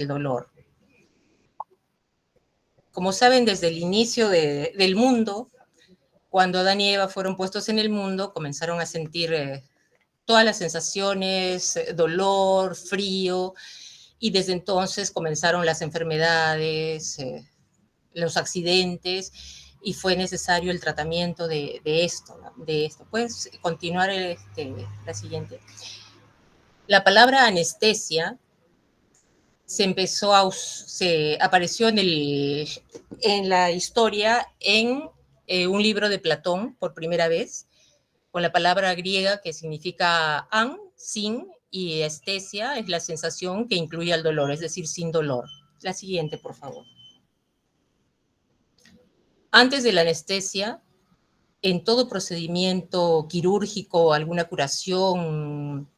el dolor. Como saben, desde el inicio del mundo, cuando Adán y Eva fueron puestos en el mundo, comenzaron a sentir todas las sensaciones, dolor, frío, y desde entonces comenzaron las enfermedades, los accidentes, y fue necesario el tratamiento de esto, ¿no? De esto. Puedes continuar la siguiente. La palabra anestesia se apareció en la historia en un libro de Platón por primera vez, con la palabra griega que significa an, sin, y estesia es la sensación que incluye al dolor, es decir, sin dolor. La siguiente, por favor. Antes de la anestesia, en todo procedimiento quirúrgico, alguna curación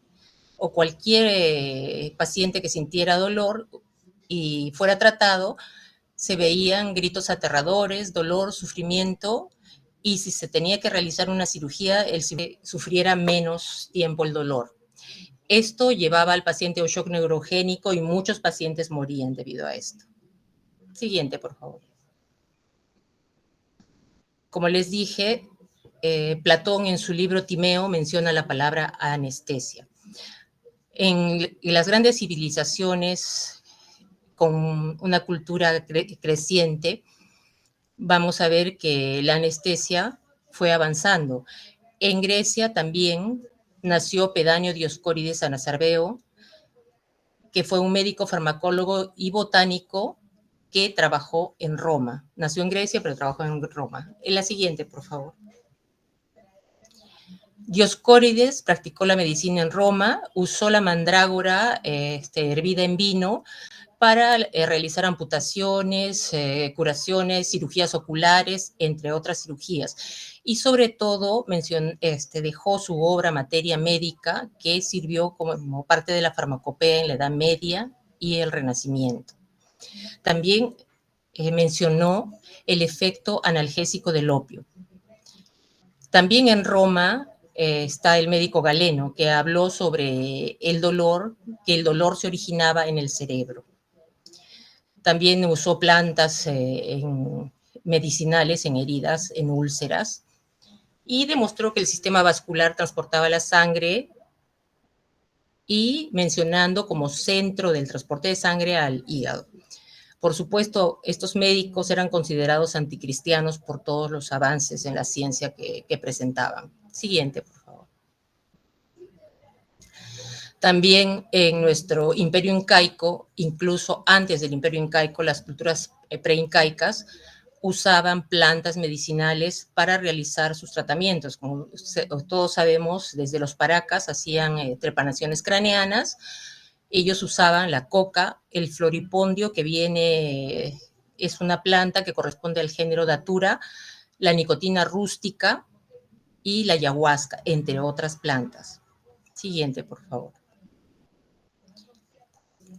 o cualquier paciente que sintiera dolor y fuera tratado, se veían gritos aterradores, dolor, sufrimiento, y si se tenía que realizar una cirugía, él sufriera menos tiempo el dolor. Esto llevaba al paciente a un shock neurogénico y muchos pacientes morían debido a esto. Siguiente, por favor. Como les dije, Platón en su libro Timeo menciona la palabra anestesia. En las grandes civilizaciones con una cultura creciente, vamos a ver que la anestesia fue avanzando. En Grecia también nació Pedáneo Dioscórides Anasarveo, que fue un médico, farmacólogo y botánico que trabajó en Roma. Nació en Grecia, pero trabajó en Roma. En la siguiente, por favor. Dioscórides practicó la medicina en Roma, usó la mandrágora hervida en vino para realizar amputaciones, curaciones, cirugías oculares, entre otras cirugías. Y sobre todo dejó su obra Materia Médica, que sirvió como parte de la farmacopea en la Edad Media y el Renacimiento. También mencionó el efecto analgésico del opio. También en Roma está el médico Galeno, que habló sobre el dolor, que el dolor se originaba en el cerebro. También usó plantas medicinales en heridas, en úlceras, y demostró que el sistema vascular transportaba la sangre, y mencionando como centro del transporte de sangre al hígado. Por supuesto, estos médicos eran considerados anticristianos por todos los avances en la ciencia que presentaban. Siguiente, por favor. También en nuestro imperio incaico, incluso antes del imperio incaico, las culturas preincaicas usaban plantas medicinales para realizar sus tratamientos. Como todos sabemos, desde los paracas hacían trepanaciones craneanas. Ellos usaban la coca, el floripondio, que es una planta que corresponde al género Datura, la nicotina rústica y la ayahuasca, entre otras plantas. Siguiente, por favor.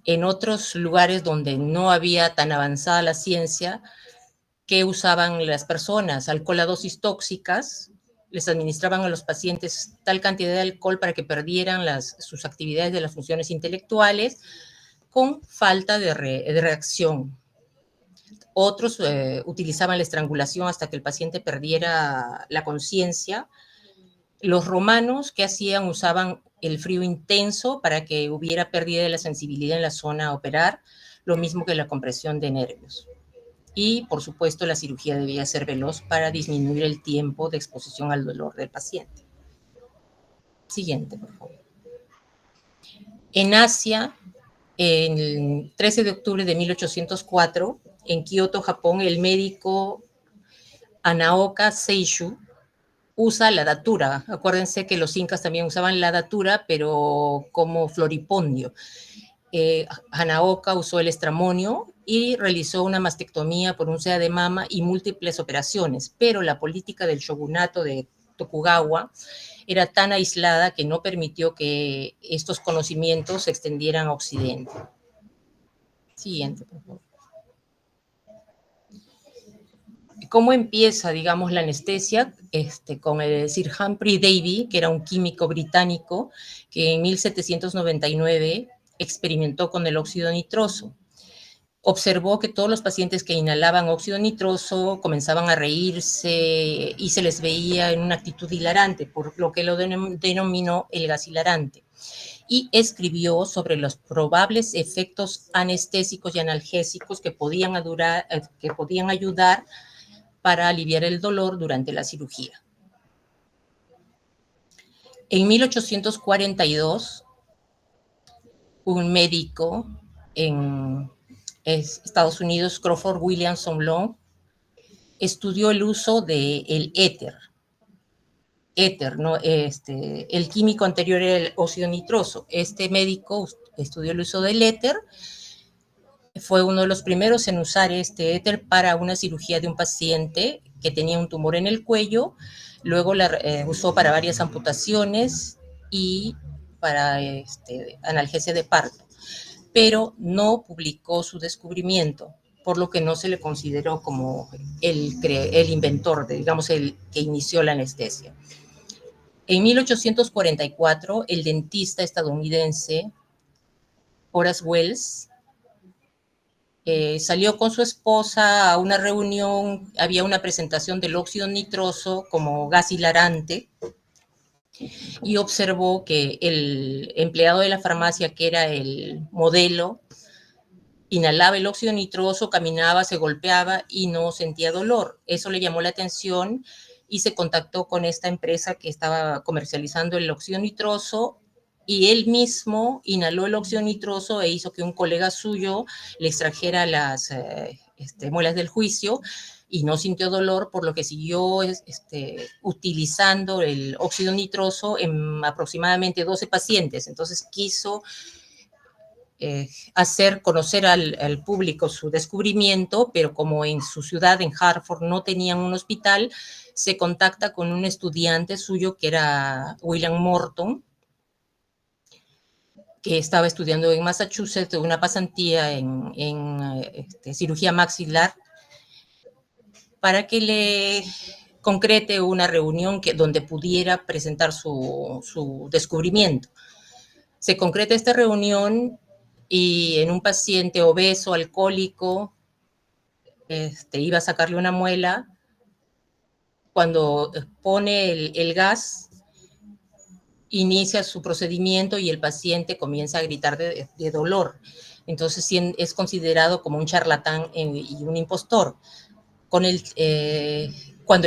En otros lugares donde no había tan avanzada la ciencia, ¿qué usaban las personas? Alcohol a dosis tóxicas, les administraban a los pacientes tal cantidad de alcohol para que perdieran sus actividades de las funciones intelectuales con falta de reacción. Otros utilizaban la estrangulación hasta que el paciente perdiera la conciencia. Los romanos, ¿qué hacían? Usaban el frío intenso para que hubiera pérdida de la sensibilidad en la zona a operar, lo mismo que la compresión de nervios. Y, por supuesto, la cirugía debía ser veloz para disminuir el tiempo de exposición al dolor del paciente. Siguiente, por favor. En Asia, el 13 de octubre de 1804, en Kioto, Japón, el médico Anaoka Seishu usa la datura. Acuérdense que los incas también usaban la datura, pero como floripondio. Hanaoka usó el estramonio y realizó una mastectomía por un SEA de mama y múltiples operaciones, pero la política del shogunato de Tokugawa era tan aislada que no permitió que estos conocimientos se extendieran a Occidente. Siguiente, por favor. ¿Cómo empieza, digamos, la anestesia? Con el Sir Humphrey Davy, que era un químico británico, que en 1799 experimentó con el óxido nitroso. observó que todos los pacientes que inhalaban óxido nitroso comenzaban a reírse y se les veía en una actitud hilarante, por lo que lo denominó el gas hilarante. Y escribió sobre los probables efectos anestésicos y analgésicos que podían ayudar para aliviar el dolor durante la cirugía. En 1842, un médico en Estados Unidos, Crawford Williamson Long, estudió el uso del éter, ¿no? El químico anterior era el óxido nitroso. Este médico estudió el uso del éter, fue uno de los primeros en usar este éter para una cirugía de un paciente que tenía un tumor en el cuello, luego la usó para varias amputaciones y para analgesia de parto, pero no publicó su descubrimiento, por lo que no se le consideró como el inventor, digamos, el que inició la anestesia. En 1844, el dentista estadounidense Horace Wells salió con su esposa a una reunión, había una presentación del óxido nitroso como gas hilarante, y observó que el empleado de la farmacia, que era el modelo, inhalaba el óxido nitroso, caminaba, se golpeaba y no sentía dolor. Eso le llamó la atención y se contactó con esta empresa que estaba comercializando el óxido nitroso, y él mismo inhaló el óxido nitroso e hizo que un colega suyo le extrajera las muelas del juicio y no sintió dolor, por lo que siguió utilizando el óxido nitroso en aproximadamente 12 pacientes. Entonces quiso hacer conocer al público su descubrimiento, pero como en su ciudad, en Hartford, no tenían un hospital, se contacta con un estudiante suyo que era William Morton, que estaba estudiando en Massachusetts una pasantía en cirugía maxilar, para que le concrete una reunión donde pudiera presentar su descubrimiento. Se concreta esta reunión y en un paciente obeso, alcohólico, iba a sacarle una muela. Cuando pone el gas, inicia su procedimiento y el paciente comienza a gritar de dolor. Entonces es considerado como un charlatán y un impostor. Cuando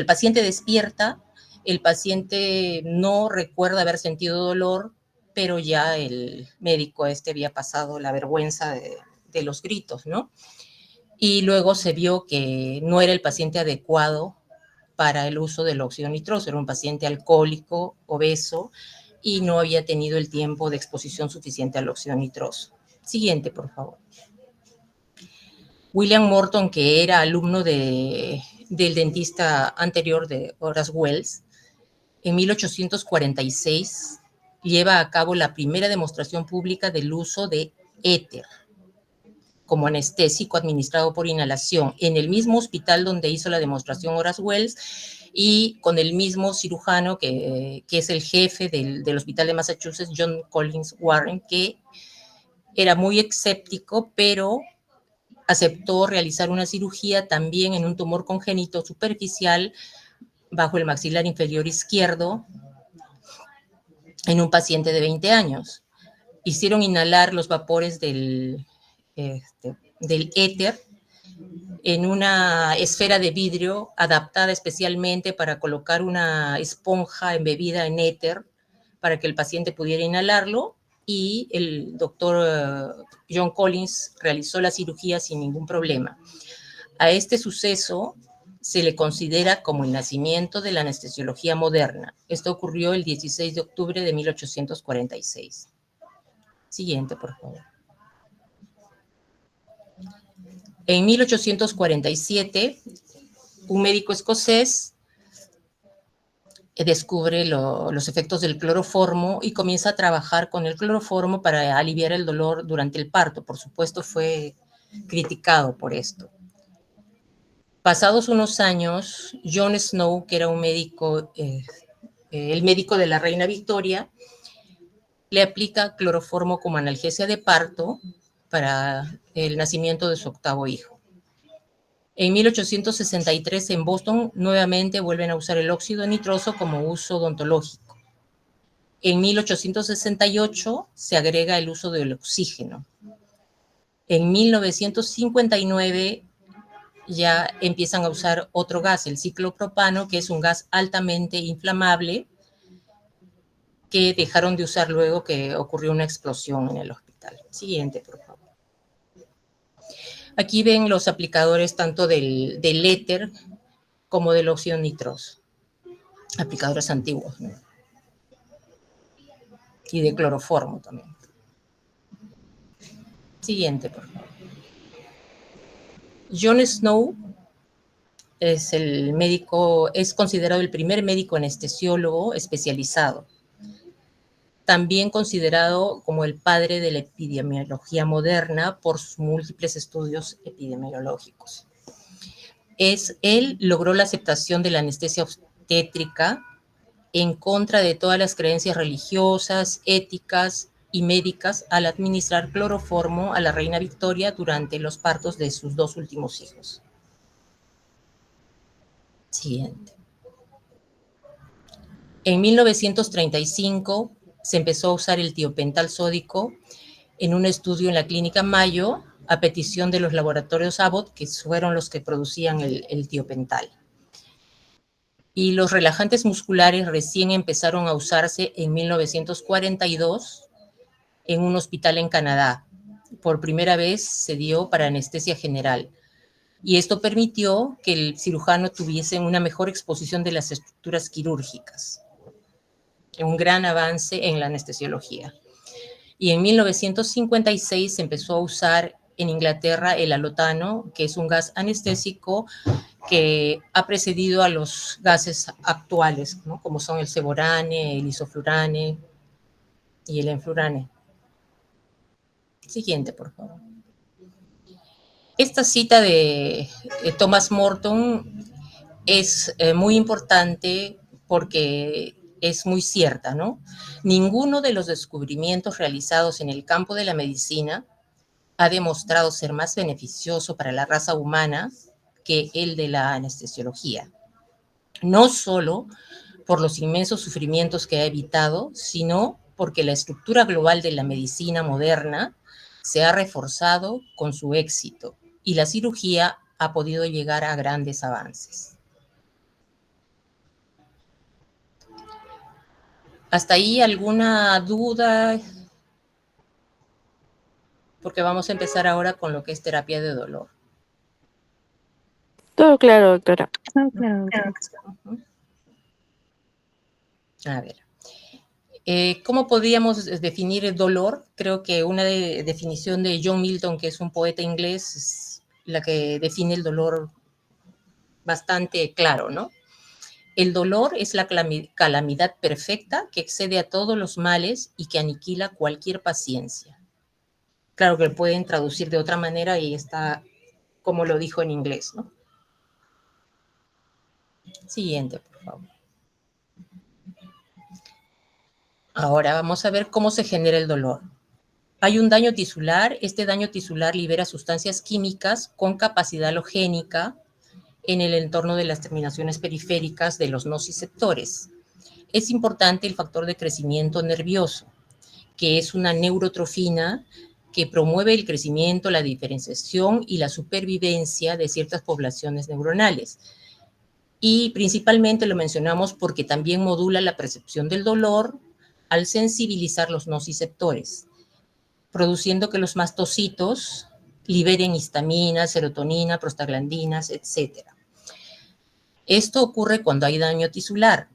el paciente despierta, el paciente no recuerda haber sentido dolor, pero ya el médico había pasado la vergüenza de los gritos, ¿no? Y luego se vio que no era el paciente adecuado para el uso del óxido nitroso, era un paciente alcohólico, obeso, y no había tenido el tiempo de exposición suficiente al óxido nitroso. Siguiente, por favor. William Morton, que era alumno del dentista anterior de Horace Wells, en 1846 lleva a cabo la primera demostración pública del uso de éter como anestésico administrado por inhalación en el mismo hospital donde hizo la demostración Horace Wells, y con el mismo cirujano que es el jefe del hospital de Massachusetts, John Collins Warren, que era muy escéptico, pero aceptó realizar una cirugía también en un tumor congénito superficial bajo el maxilar inferior izquierdo en un paciente de 20 años. Hicieron inhalar los vapores del éter en una esfera de vidrio adaptada especialmente para colocar una esponja embebida en éter para que el paciente pudiera inhalarlo, y el doctor John Collins realizó la cirugía sin ningún problema. A este suceso se le considera como el nacimiento de la anestesiología moderna. Esto ocurrió el 16 de octubre de 1846. Siguiente, por favor. En 1847, un médico escocés descubre los efectos del cloroformo y comienza a trabajar con el cloroformo para aliviar el dolor durante el parto. Por supuesto, fue criticado por esto. Pasados unos años, John Snow, que era un médico, el médico de la reina Victoria, le aplica cloroformo como analgesia de parto para el nacimiento de su octavo hijo. En 1863, en Boston, nuevamente vuelven a usar el óxido nitroso como uso odontológico. En 1868 se agrega el uso del oxígeno. En 1959 ya empiezan a usar otro gas, el ciclopropano, que es un gas altamente inflamable, que dejaron de usar luego que ocurrió una explosión en el hospital. Siguiente, por favor. Aquí ven los aplicadores tanto del éter como del óxido nitroso. Aplicadores antiguos, ¿no? Y de cloroformo también. Siguiente, por favor. John Snow es el médico, es considerado el primer médico anestesiólogo especializado. También considerado como el padre de la epidemiología moderna por sus múltiples estudios epidemiológicos. Él logró la aceptación de la anestesia obstétrica en contra de todas las creencias religiosas, éticas y médicas al administrar cloroformo a la reina Victoria durante los partos de sus dos últimos hijos. Siguiente. En 1935 se empezó a usar el tiopental sódico en un estudio en la clínica Mayo a petición de los laboratorios Abbott, que fueron los que producían el tiopental. Y los relajantes musculares recién empezaron a usarse en 1942 en un hospital en Canadá. Por primera vez se dio para anestesia general. Y esto permitió que el cirujano tuviese una mejor exposición de las estructuras quirúrgicas. Un gran avance en la anestesiología. Y en 1956 se empezó a usar en Inglaterra el alotano, que es un gas anestésico que ha precedido a los gases actuales, ¿no? Como son el ceborane, el isoflurane y el enflurane. Siguiente, por favor. Esta cita de Thomas Morton es muy importante porque es muy cierta, ¿no? Ninguno de los descubrimientos realizados en el campo de la medicina ha demostrado ser más beneficioso para la raza humana que el de la anestesiología. No solo por los inmensos sufrimientos que ha evitado, sino porque la estructura global de la medicina moderna se ha reforzado con su éxito y la cirugía ha podido llegar a grandes avances. ¿Hasta ahí alguna duda? Porque vamos a empezar ahora con lo que es terapia de dolor. Todo claro, doctora. A ver. ¿Cómo podríamos definir el dolor? Creo que una definición de John Milton, que es un poeta inglés, es la que define el dolor bastante claro, ¿no? El dolor es la calamidad perfecta que excede a todos los males y que aniquila cualquier paciencia. Claro que lo pueden traducir de otra manera y está como lo dijo en inglés, ¿no? Siguiente, por favor. Ahora vamos a ver cómo se genera el dolor. Hay un daño tisular. Este daño tisular libera sustancias químicas con capacidad halogénica en el entorno de las terminaciones periféricas de los nociceptores. Es importante el factor de crecimiento nervioso, que es una neurotrofina que promueve el crecimiento, la diferenciación y la supervivencia de ciertas poblaciones neuronales. Y principalmente lo mencionamos porque también modula la percepción del dolor al sensibilizar los nociceptores, produciendo que los mastocitos liberen histamina, serotonina, prostaglandinas, etc. Esto ocurre cuando hay daño tisular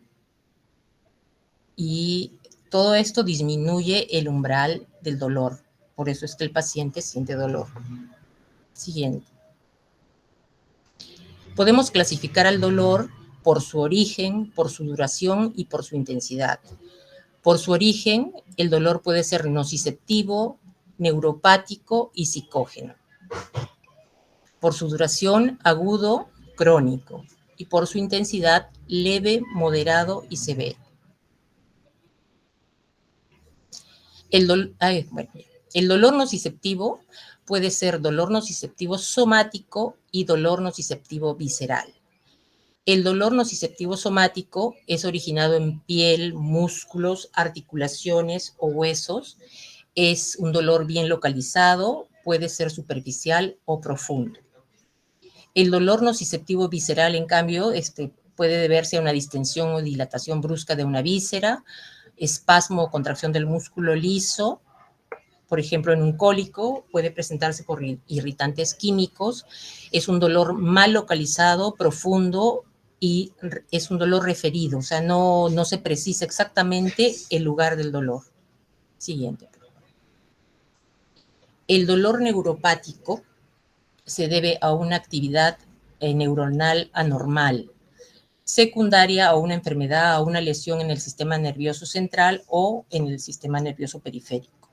y todo esto disminuye el umbral del dolor. Por eso es que el paciente siente dolor. Siguiente. Podemos clasificar al dolor por su origen, por su duración y por su intensidad. Por su origen, el dolor puede ser nociceptivo, neuropático y psicógeno. Por su duración, agudo, crónico. Y por su intensidad, leve, moderado y severo. El dolor nociceptivo puede ser dolor nociceptivo somático y dolor nociceptivo visceral. El dolor nociceptivo somático es originado en piel, músculos, articulaciones o huesos. Es un dolor bien localizado, puede ser superficial o profundo. El dolor nociceptivo visceral, en cambio, puede deberse a una distensión o dilatación brusca de una víscera, espasmo o contracción del músculo liso. Por ejemplo, en un cólico puede presentarse por irritantes químicos. Es un dolor mal localizado, profundo, y es un dolor referido, o sea, no se precisa exactamente el lugar del dolor. Siguiente. El dolor neuropático se debe a una actividad neuronal anormal, secundaria a una enfermedad, a una lesión en el sistema nervioso central o en el sistema nervioso periférico.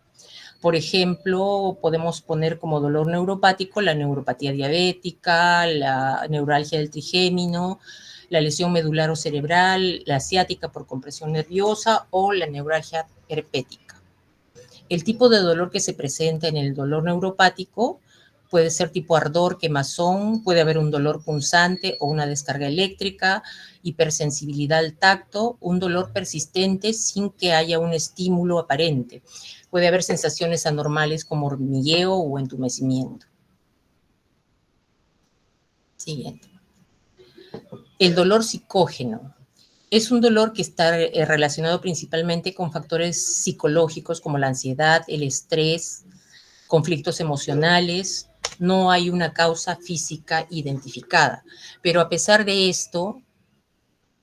Por ejemplo, podemos poner como dolor neuropático la neuropatía diabética, la neuralgia del trigémino, la lesión medular o cerebral, la ciática por compresión nerviosa o la neuralgia herpética. El tipo de dolor que se presenta en el dolor neuropático puede ser tipo ardor, quemazón, puede haber un dolor punzante o una descarga eléctrica, hipersensibilidad al tacto, un dolor persistente sin que haya un estímulo aparente. Puede haber sensaciones anormales como hormigueo o entumecimiento. Siguiente. El dolor psicógeno. Es un dolor que está relacionado principalmente con factores psicológicos como la ansiedad, el estrés, conflictos emocionales. No hay una causa física identificada, pero a pesar de esto,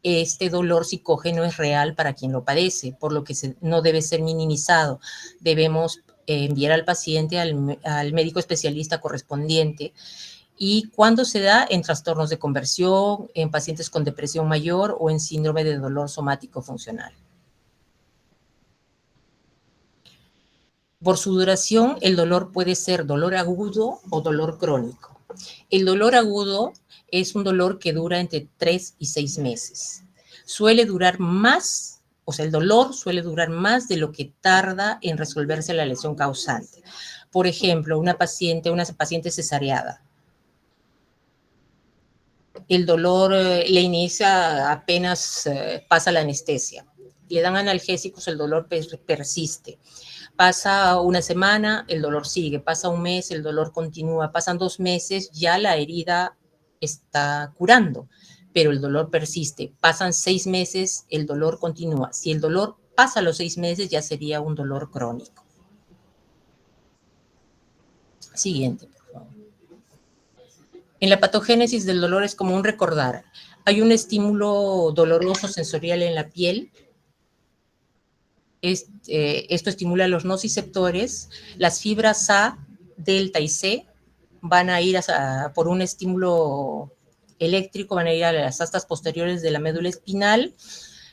este dolor psicógeno es real para quien lo padece, por lo que no debe ser minimizado. Debemos enviar al paciente al médico especialista correspondiente. Y cuando se da en trastornos de conversión, en pacientes con depresión mayor o en síndrome de dolor somático funcional. Por su duración, el dolor puede ser dolor agudo o dolor crónico. El dolor agudo es un dolor que dura entre 3 y 6 meses. Suele durar más, o sea, el dolor suele durar más de lo que tarda en resolverse la lesión causante. Por ejemplo, una paciente cesareada. El dolor le inicia apenas pasa la anestesia. Le dan analgésicos, el dolor persiste. Pasa una semana, el dolor sigue. Pasa un mes, el dolor continúa. Pasan 2 meses, ya la herida está curando, pero el dolor persiste. Pasan 6 meses, el dolor continúa. Si el dolor pasa los 6 meses, ya sería un dolor crónico. Siguiente, por favor. En la patogénesis del dolor es común recordar, hay un estímulo doloroso sensorial en la piel. Esto estimula los nociceptores. Las fibras A, delta y C van a ir por un estímulo eléctrico, van a ir a las astas posteriores de la médula espinal,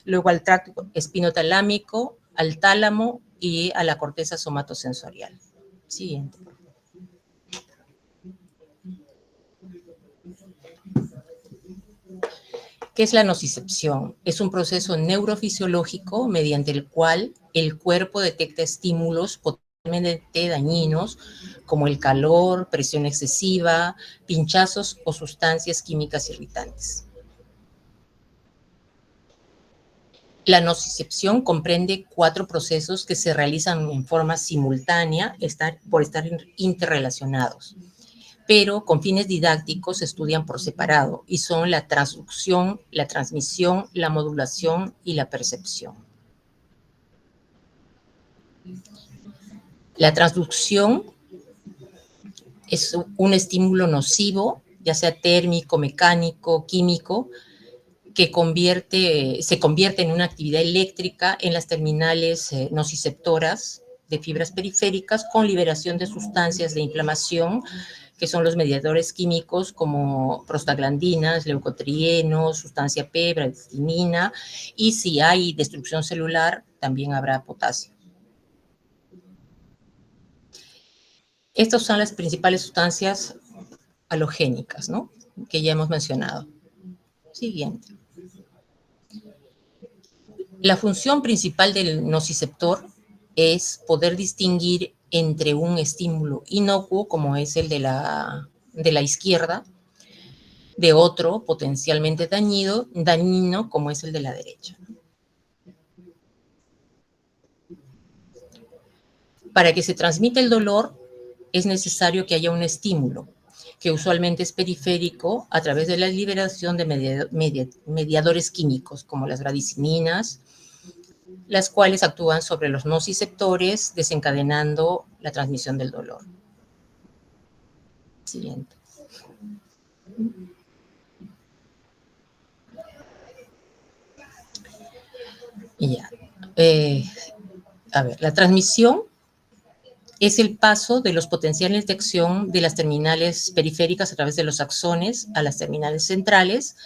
luego al tracto espinotalámico, al tálamo y a la corteza somatosensorial. Siguiente. ¿Qué es la nocicepción? Es un proceso neurofisiológico mediante el cual el cuerpo detecta estímulos potencialmente dañinos como el calor, presión excesiva, pinchazos o sustancias químicas irritantes. La nocicepción comprende 4 procesos que se realizan en forma simultánea por estar interrelacionados, pero con fines didácticos se estudian por separado y son la transducción, la transmisión, la modulación y la percepción. La transducción es un estímulo nocivo, ya sea térmico, mecánico, químico, que se convierte en una actividad eléctrica en las terminales nociceptoras de fibras periféricas con liberación de sustancias de inflamación, que son los mediadores químicos como prostaglandinas, leucotrienos, sustancia P, bradestinina, y si hay destrucción celular, también habrá potasio. Estas son las principales sustancias halogénicas, ¿no?, que ya hemos mencionado. Siguiente. La función principal del nociceptor es poder distinguir entre un estímulo inocuo, como es el de la izquierda, de otro potencialmente dañino, como es el de la derecha. Para que se transmita el dolor, es necesario que haya un estímulo, que usualmente es periférico, a través de la liberación de mediadores químicos, como las bradicininas, las cuales actúan sobre los nociceptores, desencadenando la transmisión del dolor. Siguiente. Y ya. A ver, la transmisión es el paso de los potenciales de acción de las terminales periféricas a través de los axones a las terminales centrales,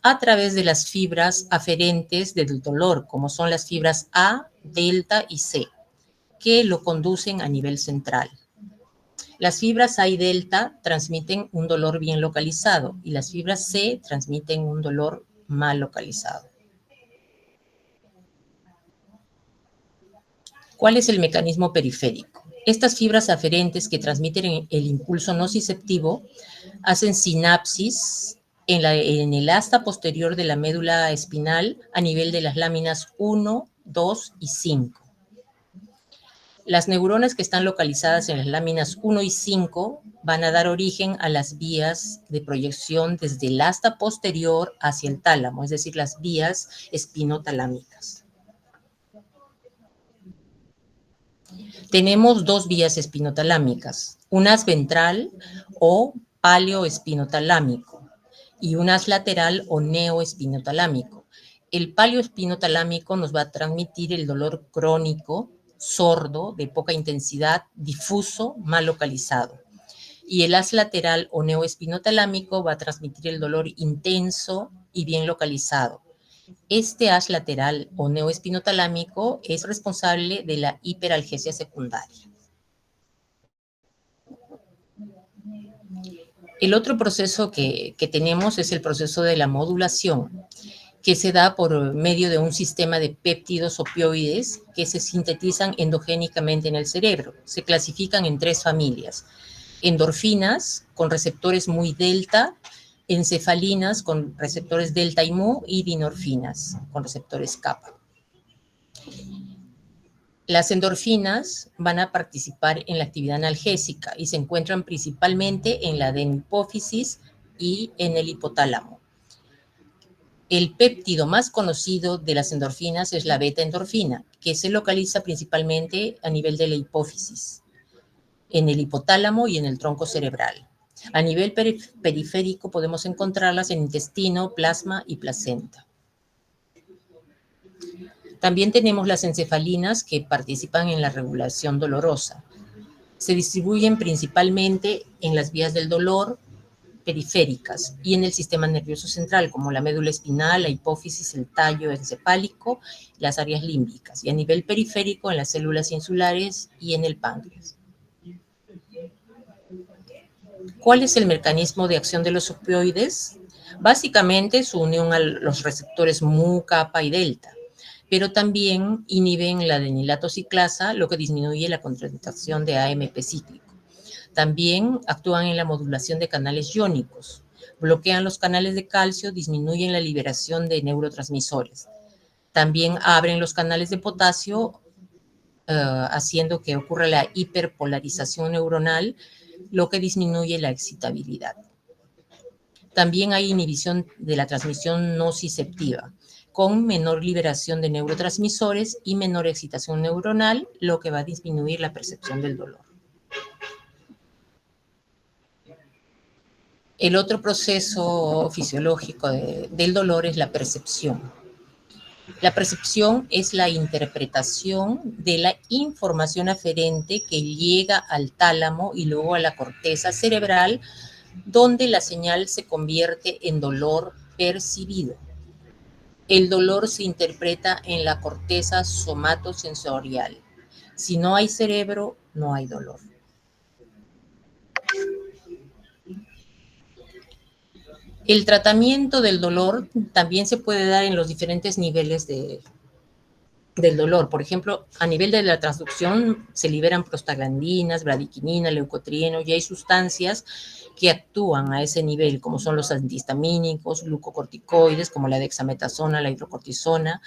a través de las fibras aferentes del dolor, como son las fibras A, delta y C, que lo conducen a nivel central. Las fibras A y delta transmiten un dolor bien localizado y las fibras C transmiten un dolor mal localizado. ¿Cuál es el mecanismo periférico? Estas fibras aferentes que transmiten el impulso nociceptivo hacen sinapsis en el asta posterior de la médula espinal a nivel de las láminas 1, 2 y 5. Las neuronas que están localizadas en las láminas 1 y 5 van a dar origen a las vías de proyección desde el asta posterior hacia el tálamo, es decir, las vías espinotalámicas. Tenemos dos vías espinotalámicas, un haz ventral o paleoespinotalámico y un haz lateral o neoespinotalámico. El paleoespinotalámico nos va a transmitir el dolor crónico, sordo, de poca intensidad, difuso, mal localizado. Y el haz lateral o neoespinotalámico va a transmitir el dolor intenso y bien localizado. Este haz lateral o neoespinotalámico es responsable de la hiperalgesia secundaria. El otro proceso que tenemos es el proceso de la modulación, que se da por medio de un sistema de péptidos opioides que se sintetizan endogénicamente en el cerebro. Se clasifican en tres familias: endorfinas con receptores muy delta, encefalinas con receptores delta y mu, y dinorfinas con receptores kappa. Las endorfinas van a participar en la actividad analgésica y se encuentran principalmente en la adenohipófisis y en el hipotálamo. El péptido más conocido de las endorfinas es la beta-endorfina, que se localiza principalmente a nivel de la hipófisis, en el hipotálamo y en el tronco cerebral. A nivel periférico podemos encontrarlas en intestino, plasma y placenta. También tenemos las encefalinas que participan en la regulación dolorosa. Se distribuyen principalmente en las vías del dolor periféricas y en el sistema nervioso central, como la médula espinal, la hipófisis, el tallo encefálico, las áreas límbicas, y a nivel periférico en las células insulares y en el páncreas. ¿Cuál es el mecanismo de acción de los opioides? Básicamente su unión a los receptores mu, kappa y delta, pero también inhiben la adenilato ciclasa, lo que disminuye la contractación de AMP cíclico. También actúan en la modulación de canales iónicos, bloquean los canales de calcio, disminuyen la liberación de neurotransmisores. También abren los canales de potasio, haciendo que ocurra la hiperpolarización neuronal, lo que disminuye la excitabilidad. También hay inhibición de la transmisión nociceptiva, con menor liberación de neurotransmisores y menor excitación neuronal, lo que va a disminuir la percepción del dolor. El otro proceso fisiológico del dolor es la percepción. La percepción es la interpretación de la información aferente que llega al tálamo y luego a la corteza cerebral, donde la señal se convierte en dolor percibido. El dolor se interpreta en la corteza somatosensorial. Si no hay cerebro, no hay dolor. El tratamiento del dolor también se puede dar en los diferentes niveles de del dolor. Por ejemplo, a nivel de la transducción se liberan prostaglandinas, bradiquinina, leucotrieno, y hay sustancias que actúan a ese nivel, como son los antihistamínicos, glucocorticoides, como la dexametasona, la hidrocortisona,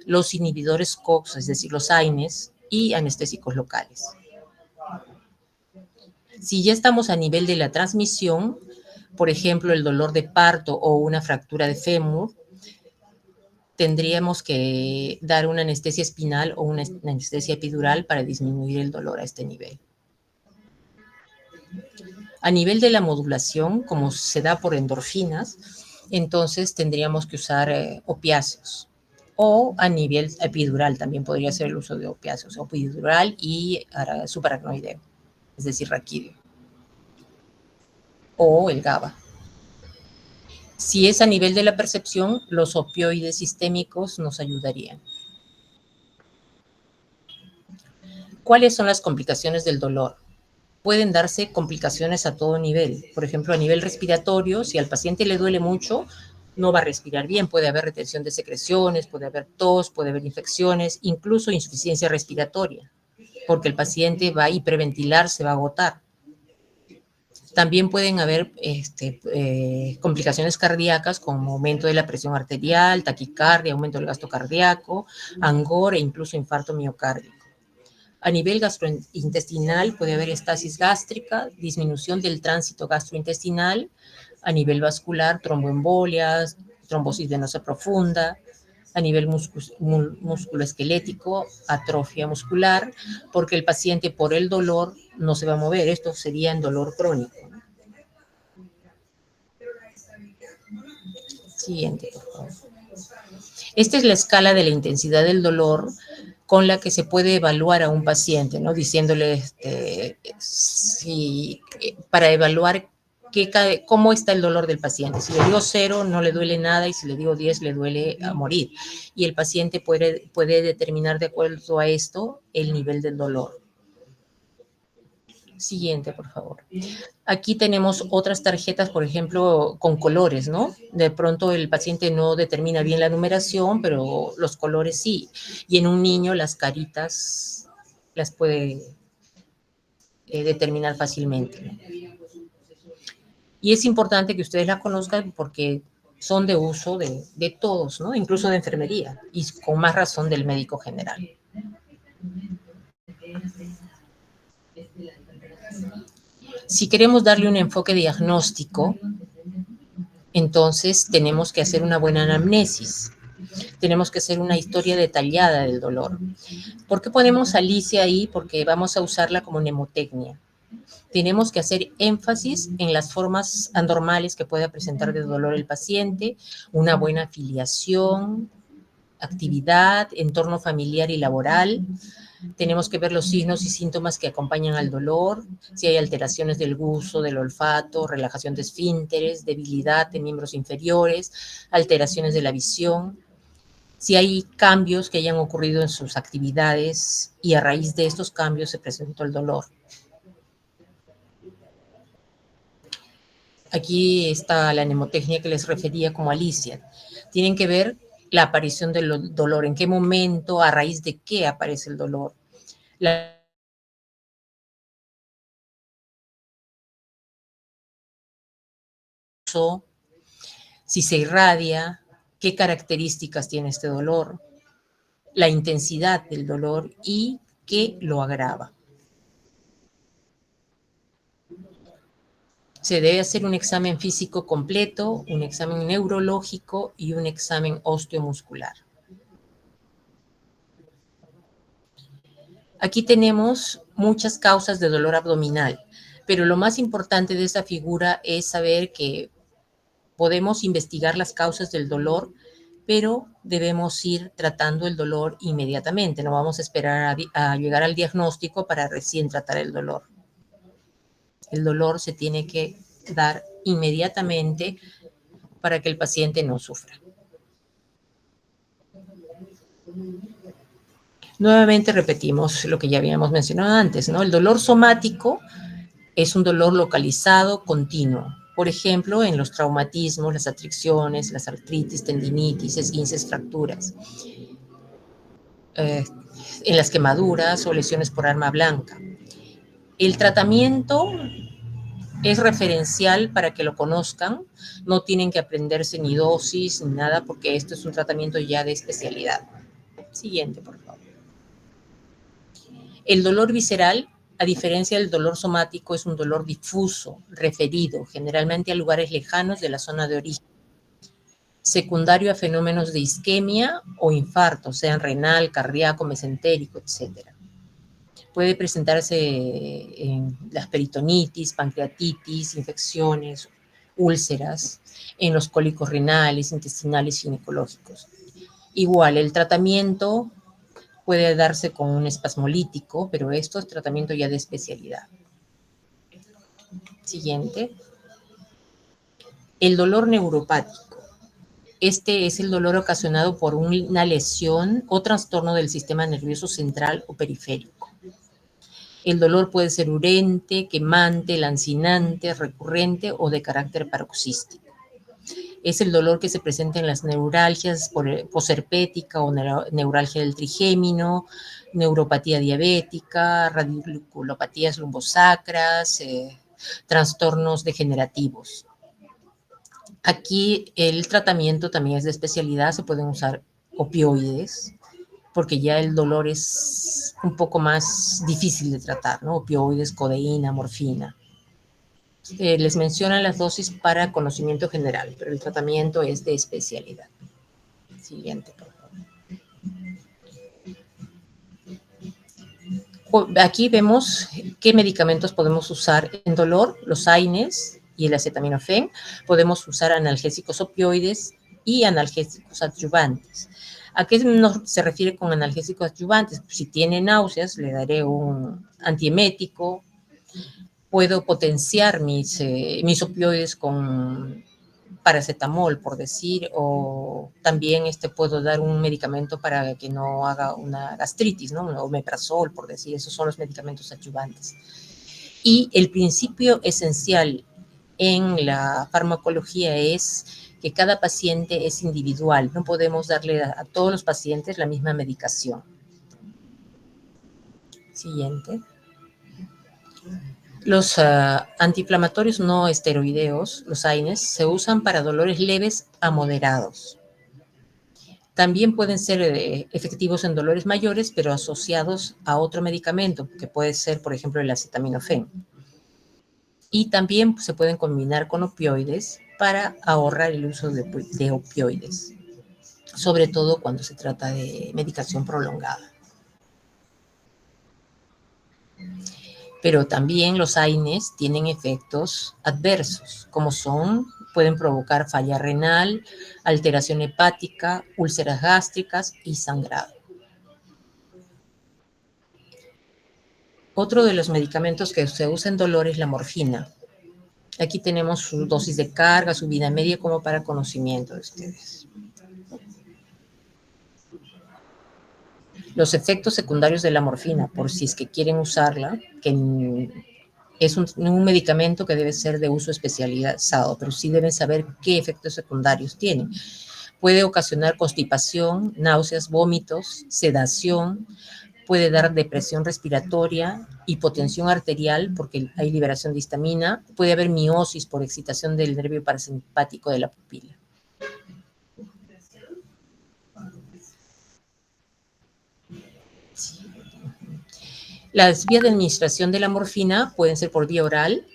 los inhibidores COX, es decir, los AINES, y anestésicos locales. Si ya estamos a nivel de la transmisión, por ejemplo, el dolor de parto o una fractura de fémur, tendríamos que dar una anestesia espinal o una anestesia epidural para disminuir el dolor a este nivel. A nivel de la modulación, como se da por endorfinas, entonces tendríamos que usar opiáceos. O a nivel epidural también podría ser el uso de opiáceos, epidural y subaracnoideo, es decir, raquídeo. O el GABA. Si es a nivel de la percepción, los opioides sistémicos nos ayudarían. ¿Cuáles son las complicaciones del dolor? Pueden darse complicaciones a todo nivel. Por ejemplo, a nivel respiratorio, si al paciente le duele mucho, no va a respirar bien. Puede haber retención de secreciones, puede haber tos, puede haber infecciones, incluso insuficiencia respiratoria, porque el paciente va a hiperventilar, se va a agotar. También pueden haber complicaciones cardíacas como aumento de la presión arterial, taquicardia, aumento del gasto cardíaco, angor e incluso infarto miocárdico. A nivel gastrointestinal puede haber estasis gástrica, disminución del tránsito gastrointestinal. A nivel vascular, tromboembolias, trombosis venosa profunda. A nivel musculoesquelético, atrofia muscular, porque el paciente por el dolor no se va a mover. Esto sería en dolor crónico. Siguiente, por favor. Esta es la escala de la intensidad del dolor con la que se puede evaluar a un paciente, ¿no? Diciéndole para evaluar cómo está el dolor del paciente. Si le digo 0, no le duele nada, y si le digo 10, le duele a morir. Y el paciente puede determinar de acuerdo a esto el nivel del dolor. Siguiente, por favor. Aquí tenemos otras tarjetas, por ejemplo, con colores, ¿no? De pronto el paciente no determina bien la numeración, pero los colores sí. Y en un niño las caritas las puede determinar fácilmente, ¿no? Y es importante que ustedes la conozcan porque son de uso de todos, ¿no? Incluso de enfermería, y con más razón del médico general. Si queremos darle un enfoque diagnóstico, entonces tenemos que hacer una buena anamnesis. Tenemos que hacer una historia detallada del dolor. ¿Por qué ponemos Alicia ahí? Porque vamos a usarla como mnemotecnia. Tenemos que hacer énfasis en las formas anormales que pueda presentar de dolor el paciente, una buena afiliación, actividad, entorno familiar y laboral. Tenemos que ver los signos y síntomas que acompañan al dolor, si hay alteraciones del gusto, del olfato, relajación de esfínteres, debilidad de miembros inferiores, alteraciones de la visión, si hay cambios que hayan ocurrido en sus actividades y a raíz de estos cambios se presentó el dolor. Aquí está la mnemotecnia que les refería como Alicia. Tienen que ver la aparición del dolor, en qué momento, a raíz de qué aparece el dolor. Si se irradia, qué características tiene este dolor, la intensidad del dolor y qué lo agrava. Se debe hacer un examen físico completo, un examen neurológico y un examen osteomuscular. Aquí tenemos muchas causas de dolor abdominal, pero lo más importante de esta figura es saber que podemos investigar las causas del dolor, pero debemos ir tratando el dolor inmediatamente. No vamos a esperar a llegar al diagnóstico para recién tratar el dolor. El dolor se tiene que dar inmediatamente para que el paciente no sufra. Nuevamente repetimos lo que ya habíamos mencionado antes, ¿no? El dolor somático es un dolor localizado, continuo. Por ejemplo, en los traumatismos, las atricciones, las artritis, tendinitis, esguinces, fracturas. en las quemaduras o lesiones por arma blanca. El tratamiento es referencial para que lo conozcan, no tienen que aprenderse ni dosis ni nada porque esto es un tratamiento ya de especialidad. Siguiente, por favor. El dolor visceral, a diferencia del dolor somático, es un dolor difuso, referido, generalmente a lugares lejanos de la zona de origen, secundario a fenómenos de isquemia o infarto, sean renal, cardíaco, mesentérico, etc. Puede presentarse en las peritonitis, pancreatitis, infecciones, úlceras, en los cólicos renales, intestinales y ginecológicos. Igual, el tratamiento puede darse con un espasmolítico, pero esto es tratamiento ya de especialidad. Siguiente. El dolor neuropático. Este es el dolor ocasionado por una lesión o trastorno del sistema nervioso central o periférico. El dolor puede ser urente, quemante, lancinante, recurrente o de carácter paroxístico. Es el dolor que se presenta en las neuralgias posherpética o neuralgia del trigémino, neuropatía diabética, radiculopatías lumbosacras, trastornos degenerativos. Aquí el tratamiento también es de especialidad, se pueden usar opioides, porque ya el dolor es un poco más difícil de tratar, ¿no? Opioides, codeína, morfina. Les mencionan las dosis para conocimiento general, pero el tratamiento es de especialidad. Siguiente, por favor. Aquí vemos qué medicamentos podemos usar en dolor, los AINES y el acetaminofén. Podemos usar analgésicos opioides y analgésicos adyuvantes. ¿A qué se refiere con analgésicos adyuvantes? Si tiene náuseas, le daré un antiemético. Puedo potenciar mis opioides con paracetamol, por decir, o también puedo dar un medicamento para que no haga una gastritis, ¿no? O omeprazol, por decir, esos son los medicamentos adyuvantes. Y el principio esencial en la farmacología es que cada paciente es individual, no podemos darle a todos los pacientes la misma medicación. Siguiente. Los antiinflamatorios no esteroideos, los AINES, se usan para dolores leves a moderados. También pueden ser efectivos en dolores mayores, pero asociados a otro medicamento, que puede ser, por ejemplo, el acetaminofén. Y también se pueden combinar con opioides para ahorrar el uso de opioides, sobre todo cuando se trata de medicación prolongada. Pero también los AINES tienen efectos adversos, como pueden provocar falla renal, alteración hepática, úlceras gástricas y sangrado. Otro de los medicamentos que se usa en dolor es la morfina. Aquí tenemos su dosis de carga, su vida media, como para conocimiento de ustedes. Los efectos secundarios de la morfina, por si es que quieren usarla, que es un medicamento que debe ser de uso especializado, pero sí deben saber qué efectos secundarios tiene. Puede ocasionar constipación, náuseas, vómitos, sedación, puede dar depresión respiratoria, hipotensión arterial, porque hay liberación de histamina, puede haber miosis por excitación del nervio parasimpático de la pupila. Las vías de administración de la morfina pueden ser por vía oral,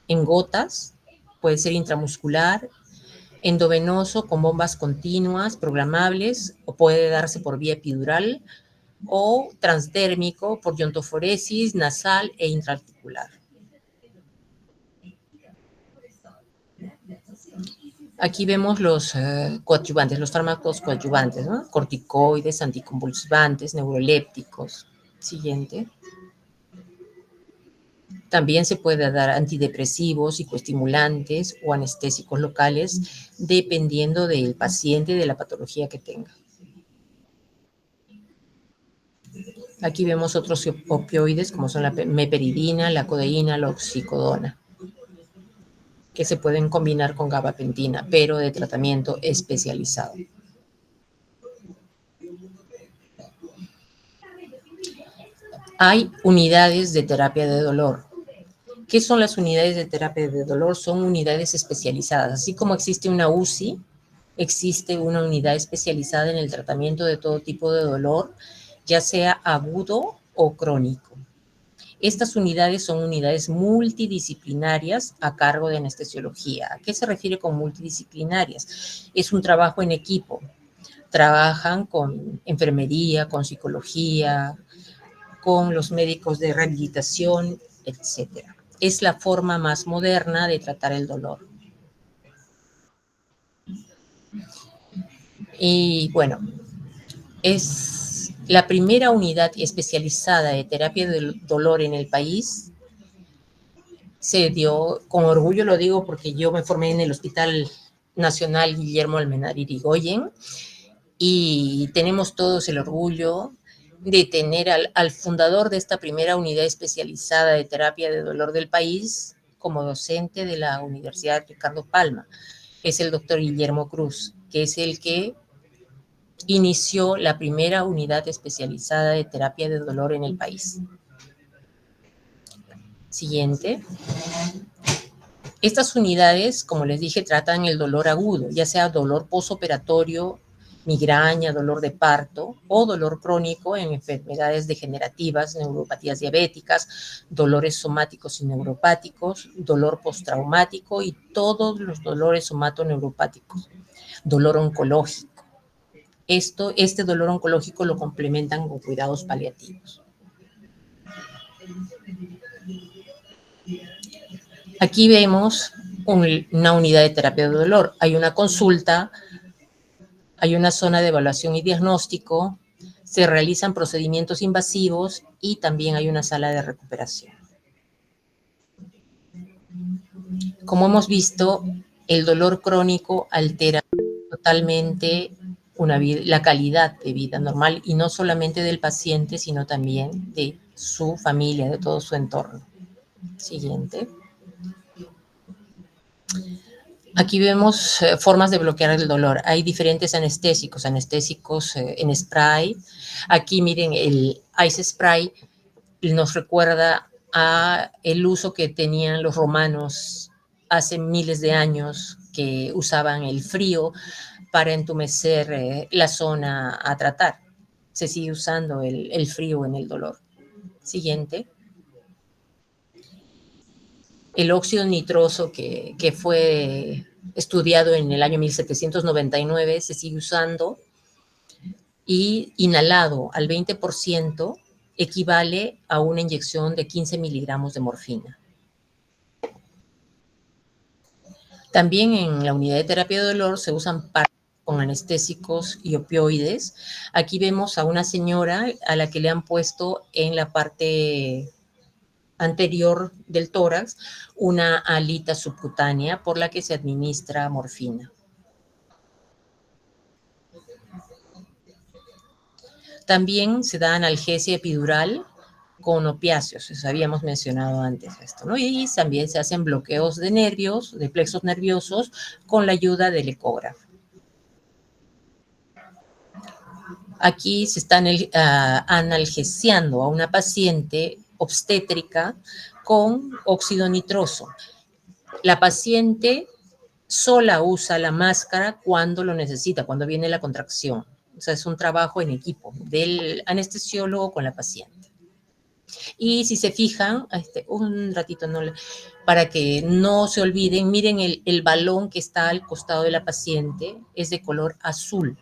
en gotas, puede ser intramuscular, endovenoso con bombas continuas, programables, o puede darse por vía epidural, o transdérmico por iontoforesis nasal e intraarticular. Aquí vemos los coadyuvantes, los fármacos coadyuvantes, ¿no? Corticoides, anticonvulsivantes, neurolépticos. Siguiente. También se puede dar antidepresivos, psicoestimulantes o anestésicos locales, dependiendo del paciente y de la patología que tenga. Aquí vemos otros opioides, como son la meperidina, la codeína, la oxicodona, que se pueden combinar con gabapentina, pero de tratamiento especializado. Hay unidades de terapia de dolor. ¿Qué son las unidades de terapia de dolor? Son unidades especializadas. Así como existe una UCI, existe una unidad especializada en el tratamiento de todo tipo de dolor, ya sea agudo o crónico. Estas unidades son unidades multidisciplinarias a cargo de anestesiología. ¿A qué se refiere con multidisciplinarias? Es un trabajo en equipo. Trabajan con enfermería, con psicología, con los médicos de rehabilitación, etcétera. Es la forma más moderna de tratar el dolor. Y bueno, es la primera unidad especializada de terapia del dolor en el país. Se dio, con orgullo lo digo porque yo me formé en el Hospital Nacional Guillermo Almenara Irigoyen y tenemos todos el orgullo de tener al fundador de esta primera unidad especializada de terapia de dolor del país como docente de la Universidad Ricardo Palma. Es el doctor Guillermo Cruz, que es el que inició la primera unidad especializada de terapia de dolor en el país. Siguiente. Estas unidades, como les dije, tratan el dolor agudo, ya sea dolor posoperatorio, migraña, dolor de parto o dolor crónico en enfermedades degenerativas, neuropatías diabéticas, dolores somáticos y neuropáticos, dolor postraumático y todos los dolores somatoneuropáticos, dolor oncológico. Este dolor oncológico lo complementan con cuidados paliativos. Aquí vemos una unidad de terapia de dolor. Hay una consulta, hay una zona de evaluación y diagnóstico, se realizan procedimientos invasivos y también hay una sala de recuperación. Como hemos visto, el dolor crónico altera totalmente la calidad de vida normal y no solamente del paciente, sino también de su familia, de todo su entorno. Siguiente. Aquí vemos formas de bloquear el dolor. Hay diferentes anestésicos en spray. Aquí miren, el ice spray nos recuerda a el uso que tenían los romanos hace miles de años, que usaban el frío para entumecer la zona a tratar. Se sigue usando el frío en el dolor. Siguiente. El óxido nitroso que fue estudiado en el año 1799 se sigue usando y inhalado al 20% equivale a una inyección de 15 miligramos de morfina. También en la unidad de terapia de dolor se usan con anestésicos y opioides. Aquí vemos a una señora a la que le han puesto en la parte anterior del tórax una alita subcutánea por la que se administra morfina. También se da analgesia epidural con opiáceos, eso habíamos mencionado antes esto, ¿no? Y también se hacen bloqueos de nervios, de plexos nerviosos, con la ayuda del ecógrafo. Aquí se está analgesiando a una paciente obstétrica con óxido nitroso. La paciente sola usa la máscara cuando lo necesita, cuando viene la contracción. O sea, es un trabajo en equipo del anestesiólogo con la paciente. Y si se fijan, un ratito, para que no se olviden, miren el balón que está al costado de la paciente, es de color azul.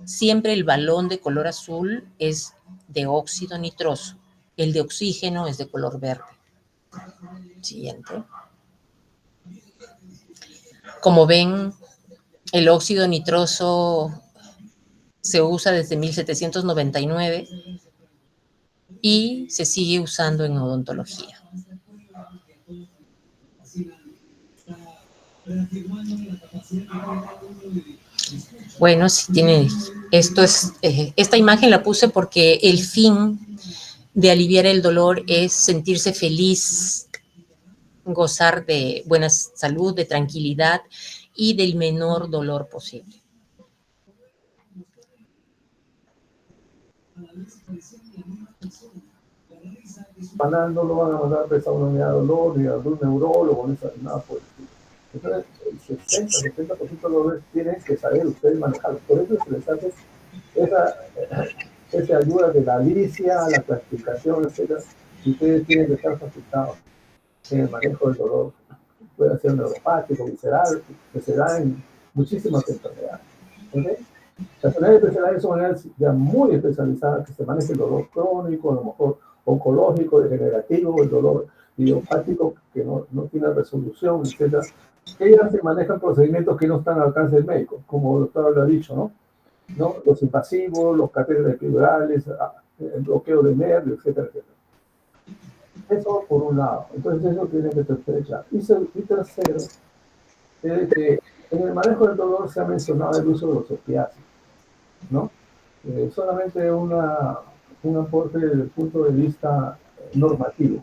Siempre el balón de color azul es de óxido nitroso. El de oxígeno es de color verde. Siguiente. Como ven, el óxido nitroso se usa desde 1799 y se sigue usando en odontología. Bueno, si tiene, esta imagen la puse porque el fin de aliviar el dolor es sentirse feliz, gozar de buena salud, de tranquilidad y del menor dolor posible. Para nada no lo van a mandar a una unidad de dolor, ni a un neurólogo, ni nada por el estilo. Entonces, el 60-70% de los dolores tienen que saber ustedes manejarlo. Por eso se les hace esa ayuda de la alicia, la clasificación, etcétera, y ustedes tienen que estar capacitados en el manejo del dolor. Puede ser neuropático, visceral, que se da en muchísimas enfermedades. ¿Okay? Las unidades especiales son unidades ya muy especializadas, que se maneja el dolor crónico, a lo mejor oncológico, degenerativo, el dolor idiopático que no tiene resolución, etcétera. Ellas se manejan procedimientos que no están al alcance del médico, como el doctor lo ha dicho, ¿no? Los invasivos, los catéteres epidurales, el bloqueo de nervios, etcétera, etcétera. Eso por un lado. Entonces eso tiene que ser claro. Y tercero, es que en el manejo del dolor se ha mencionado el uso de los opiáceos, ¿no? Solamente un aporte desde el punto de vista normativo.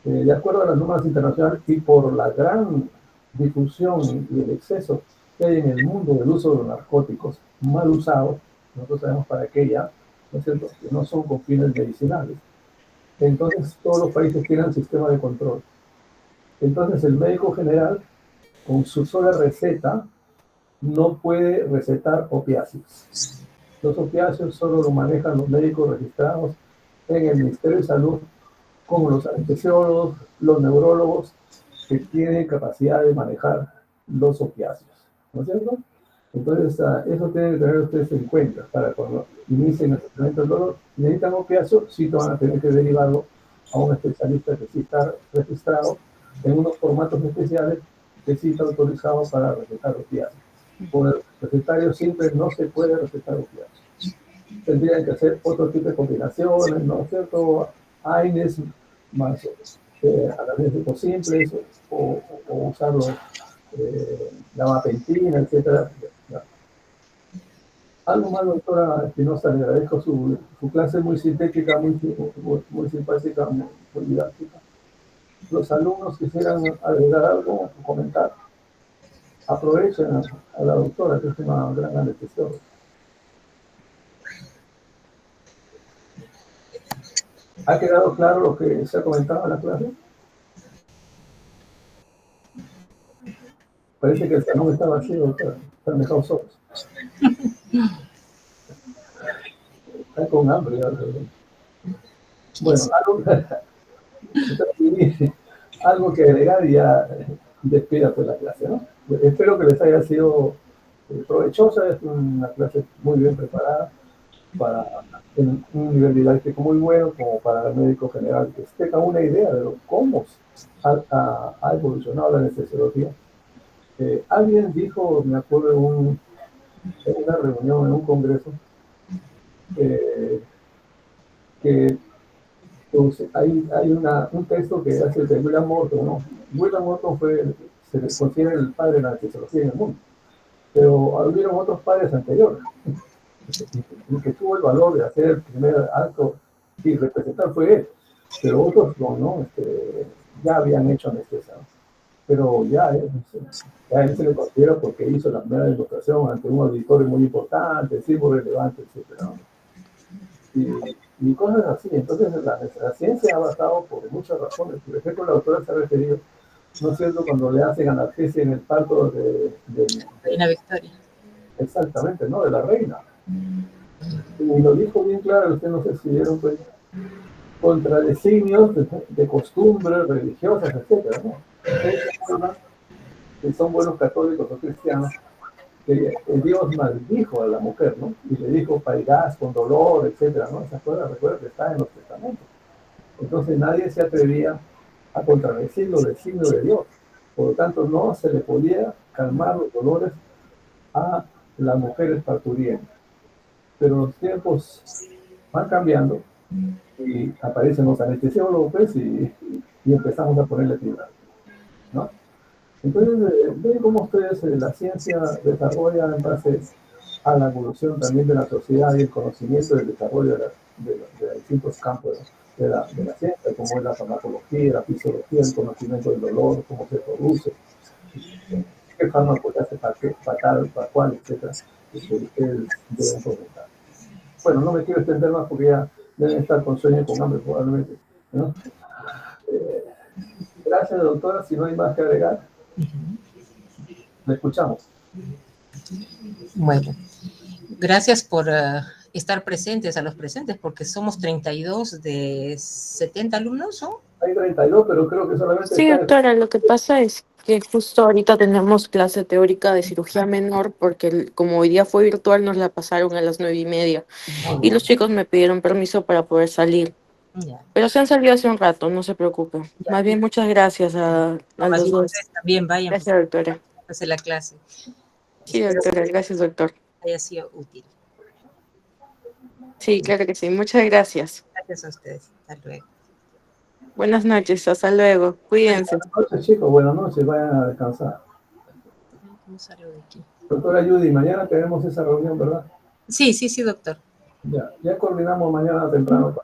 De acuerdo a las normas internacionales y por la gran difusión y el exceso que hay en el mundo del uso de los narcóticos mal usados, nosotros sabemos para qué ya, ¿no es cierto?, que no son con fines medicinales. Entonces todos los países tienen sistema de control. Entonces el médico general, con su sola receta, no puede recetar opiáceos. Los opiáceos solo lo manejan los médicos registrados en el Ministerio de Salud, como los anestesiólogos, los neurólogos, que tienen capacidad de manejar los opiáceos, ¿no es cierto? Entonces, eso tienen que tener ustedes en cuenta para cuando inicien el tratamiento del dolor. Necesitan opiáceos, sí van a tener que derivarlo a un especialista que sí está registrado en unos formatos especiales, que sí está autorizado para recetar opiáceos. Por el recetario simple no se puede recetar opiáceos. Tendrían que hacer otro tipo de combinaciones, ¿no es cierto? AINES más analgésicos simples o usar gabapentina, etcétera. Algo más, doctora Espinosa, le agradezco su clase muy sintética, muy simpática, muy didáctica. Los alumnos quisieran agregar algo o comentar. Aprovechen a la doctora, que es una gran anestesióloga. ¿Ha quedado claro lo que se ha comentado en la clase? Parece que el salón está vacío, doctora. Están dejados solos. Están con hambre. Bueno, algo que agregar y ya despida pues la clase, ¿no? Espero que les haya sido provechosa. Es una clase muy bien preparada para un nivel didáctico muy bueno, como para el médico general que tenga una idea de cómo ha evolucionado la anestesiología. Alguien dijo, me acuerdo en una reunión, en un congreso, que hay un texto que hace de William Morton, ¿no? William Morton se le considera el padre de la anestesiología en el mundo, pero hubieron otros padres anteriores, el que tuvo el valor de hacer el primer acto y representar fue él, pero otros no, ya habían hecho anestesia, ¿no? Pero ya él se le considera porque hizo la primera demostración ante un auditorio muy importante, sí, muy relevante, etc., ¿no? Y cosas así. Entonces la ciencia ha avanzado por muchas razones. Por ejemplo, la doctora se ha referido, ¿no es cierto?, cuando le hacen analgesia en el parto de Reina Victoria. Exactamente, ¿no?, de la reina. Y lo dijo bien claro, usted no sé si dieron cuenta, contra designios de costumbres religiosas, etcétera, ¿no? Que son buenos católicos o cristianos, que Dios maldijo a la mujer, ¿no? Y le dijo, parirás con dolor, etcétera, ¿no? Esas cosas, recuerda que están en los testamentos. Entonces nadie se atrevía a contradecir los designios de Dios. Por lo tanto, no se le podía calmar los dolores a las mujeres parturientes. Pero los tiempos van cambiando y aparecen los anestesiólogos, pues, y empezamos a ponerle piedra, ¿no? Entonces, ven cómo ustedes, la ciencia desarrolla en base a la evolución también de la sociedad y el conocimiento del desarrollo de distintos campos de la ciencia, como es la farmacología, la fisiología, el conocimiento del dolor, cómo se produce, qué fármaco le hace para tal, para cuál, etcétera, que ustedes deben comentar. Bueno, no me quiero extender más porque ya Deben estar con sueño y con hambre probablemente, ¿no? Gracias, doctora. Si no hay más que agregar, le escuchamos. Bueno, gracias por estar presentes a los presentes, porque somos 32 de 70 alumnos, ¿no? Hay 32, pero creo que solamente Sí, está... doctora, lo que pasa es que justo ahorita tenemos clase teórica de cirugía menor porque como hoy día fue virtual nos la pasaron a las 9:30 y los chicos me pidieron permiso para poder salir. Ya. Pero se han salido hace un rato, no se preocupe. Más bien muchas gracias a Más los bien dos. ustedes también vayan Gracias, doctora. a hacer la clase. Sí, Espero doctora, gracias, doctor. que haya sido útil. Sí, claro que sí. Muchas gracias. Gracias a ustedes. Hasta luego. Buenas noches, hasta luego. Cuídense. Buenas noches, chicos. Buenas noches. Vayan a descansar. ¿Cómo salgo de aquí? Doctora Judy, mañana tenemos esa reunión, ¿verdad? Sí, doctor. Ya coordinamos mañana temprano.